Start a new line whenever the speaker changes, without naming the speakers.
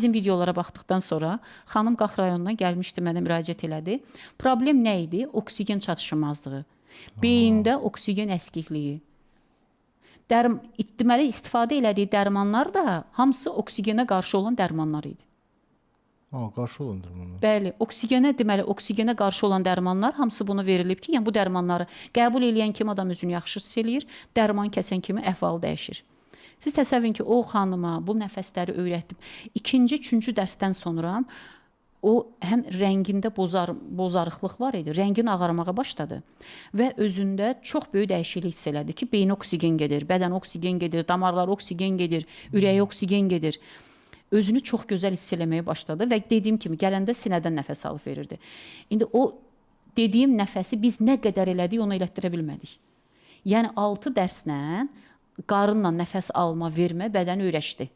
Bizim videolara baxdıqdan sonra xanım Qax rayonundan gəlmişdi, mənə müraciət elədi. Problem nə idi? Oksigen çatışmazlığı. Beyində oksigen əskikliyi. Deməli, istifadə elədiyi dərmanlar da hamısı oksigenə qarşı olan dərmanlar idi.
Qarşı olan dərmanlar.
Bəli, oksigenə qarşı olan dərmanlar hamısı bunu verilib ki, yəni bu dərmanları qəbul edən kimi adam özünü yaxşı hiss eləyir, dərman kəsən kimi əhval dəyişir. Siz təsəvvürün ki, o xanıma bu nəfəsləri öyrətdim. İkinci, üçüncü dərsdən sonra o həm rəngində bozarıqlıq var idi, rəngin ağarmağa başladı və özündə çox böyük dəyişiklik hiss elədi ki, beyin oksigen gedir, bədən oksigen gedir, damarlar oksigen gedir, ürəyi oksigen gedir. Özünü çox gözəl hiss eləməyə başladı və dediyim kimi gələndə sinədən nəfəs alıb verirdi. İndi o dediyim nəfəsi biz nə qədər elədik, onu elətdirə bilmədik. Yəni 6 dərslə qarınla nəfəs alma, vermə bədəni öyrəşdi.